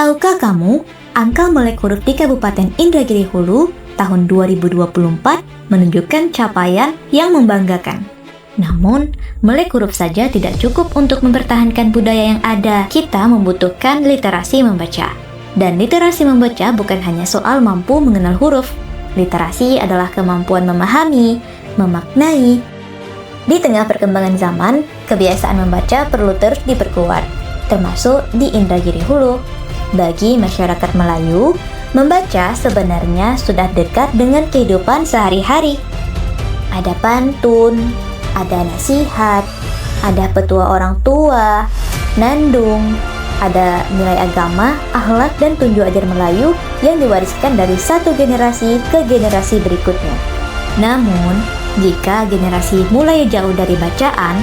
Tahukah kamu, angka melek huruf di Kabupaten Indragiri Hulu tahun 2024 menunjukkan capaian yang membanggakan. Namun, melek huruf saja tidak cukup untuk mempertahankan budaya yang ada. Kita membutuhkan literasi membaca. Dan literasi membaca bukan hanya soal mampu mengenal huruf. Literasi adalah kemampuan memahami, memaknai. Di tengah perkembangan zaman, kebiasaan membaca perlu terus diperkuat, termasuk di Indragiri Hulu. Bagi masyarakat Melayu, membaca sebenarnya sudah dekat dengan kehidupan sehari-hari. Ada pantun, ada nasihat, ada petua orang tua, nandung, ada nilai agama, akhlak, dan tunjuk ajar Melayu yang diwariskan dari satu generasi ke generasi berikutnya. Namun, jika generasi mulai jauh dari bacaan,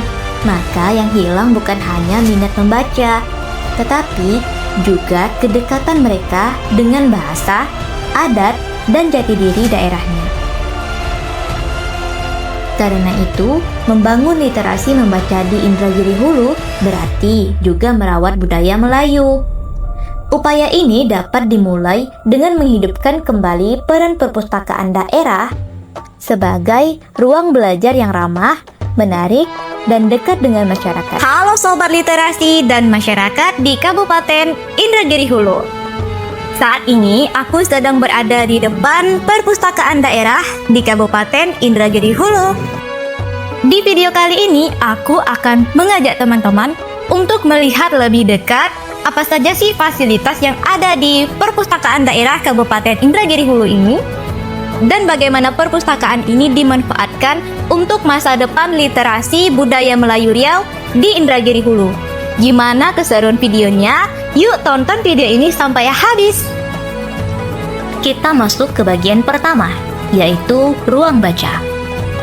maka yang hilang bukan hanya minat membaca, tetapi juga kedekatan mereka dengan bahasa, adat, dan jati diri daerahnya. Karena itu, membangun literasi membaca di Indragiri Hulu berarti juga merawat budaya Melayu. Upaya ini dapat dimulai dengan menghidupkan kembali peran perpustakaan daerah sebagai ruang belajar yang ramah, menarik, dan dekat dengan masyarakat. Halo Sobat Literasi dan masyarakat di Kabupaten Indragiri Hulu. Saat ini aku sedang berada di depan perpustakaan daerah di Kabupaten Indragiri Hulu. Di video kali ini aku akan mengajak teman-teman untuk melihat lebih dekat apa saja sih fasilitas yang ada di perpustakaan daerah Kabupaten Indragiri Hulu ini, dan bagaimana perpustakaan ini dimanfaatkan untuk masa depan literasi budaya Melayu Riau di Indragiri Hulu. Gimana keseruan videonya? Yuk tonton video ini sampai habis. Kita masuk ke bagian pertama, yaitu ruang baca.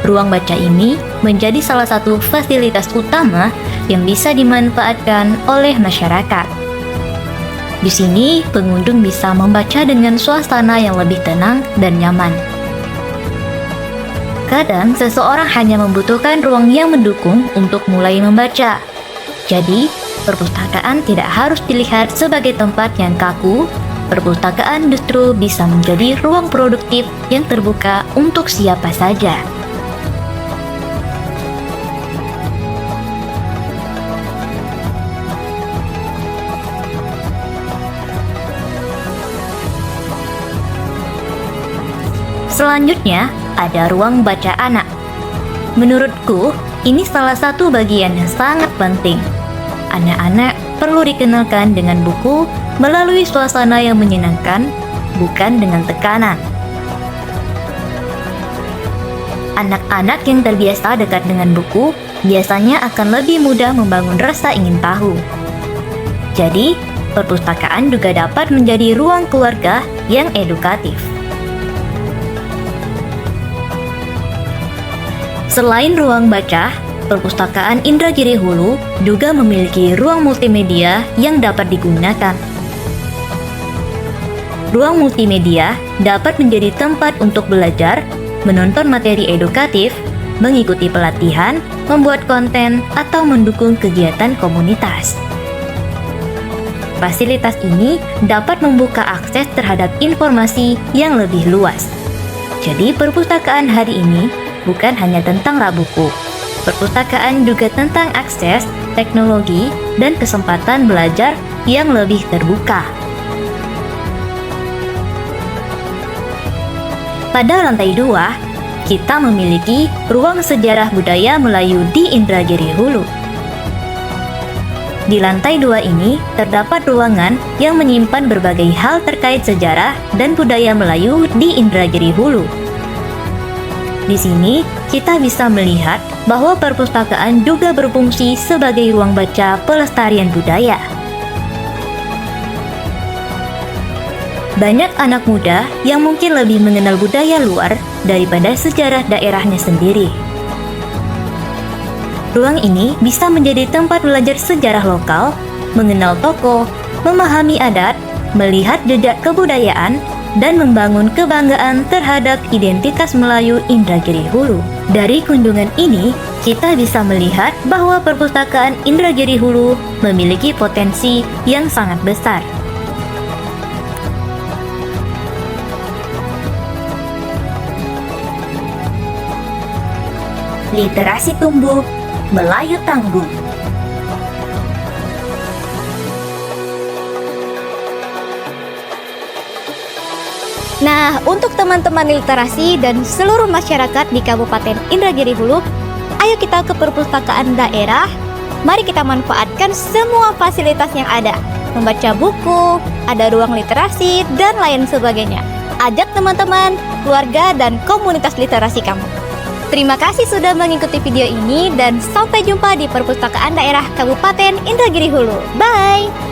Ruang baca ini menjadi salah satu fasilitas utama yang bisa dimanfaatkan oleh masyarakat. Di sini, pengunjung bisa membaca dengan suasana yang lebih tenang dan nyaman. Kadang, seseorang hanya membutuhkan ruang yang mendukung untuk mulai membaca. Jadi, perpustakaan tidak harus dilihat sebagai tempat yang kaku. Perpustakaan justru bisa menjadi ruang produktif yang terbuka untuk siapa saja. Selanjutnya, ada ruang baca anak. Menurutku, ini salah satu bagian yang sangat penting. Anak-anak perlu dikenalkan dengan buku melalui suasana yang menyenangkan, bukan dengan tekanan. Anak-anak yang terbiasa dekat dengan buku biasanya akan lebih mudah membangun rasa ingin tahu. Jadi, perpustakaan juga dapat menjadi ruang keluarga yang edukatif. Selain ruang baca, perpustakaan Indragiri Hulu juga memiliki ruang multimedia yang dapat digunakan. Ruang multimedia dapat menjadi tempat untuk belajar, menonton materi edukatif, mengikuti pelatihan, membuat konten, atau mendukung kegiatan komunitas. Fasilitas ini dapat membuka akses terhadap informasi yang lebih luas. Jadi, perpustakaan hari ini bukan hanya tentang rak buku. Perpustakaan juga tentang akses, teknologi, dan kesempatan belajar yang lebih terbuka. Pada lantai 2, kita memiliki ruang sejarah budaya Melayu di Indragiri Hulu. Di lantai 2 ini terdapat ruangan yang menyimpan berbagai hal terkait sejarah dan budaya Melayu di Indragiri Hulu. Di sini, kita bisa melihat bahwa perpustakaan juga berfungsi sebagai ruang baca pelestarian budaya. Banyak anak muda yang mungkin lebih mengenal budaya luar daripada sejarah daerahnya sendiri. Ruang ini bisa menjadi tempat belajar sejarah lokal, mengenal tokoh, memahami adat, melihat jejak kebudayaan, dan membangun kebanggaan terhadap identitas Melayu Indragiri Hulu. Dari kunjungan ini, kita bisa melihat bahwa perpustakaan Indragiri Hulu memiliki potensi yang sangat besar. literasi tumbuh, Melayu tangguh. Nah, untuk teman-teman literasi dan seluruh masyarakat di Kabupaten Indragiri Hulu, ayo kita ke perpustakaan daerah. Mari kita manfaatkan semua fasilitas yang ada. Membaca buku, ada ruang literasi, dan lain sebagainya. Ajak teman-teman, keluarga, dan komunitas literasi kamu. Terima kasih sudah mengikuti video ini dan sampai jumpa di perpustakaan daerah Kabupaten Indragiri Hulu. Bye!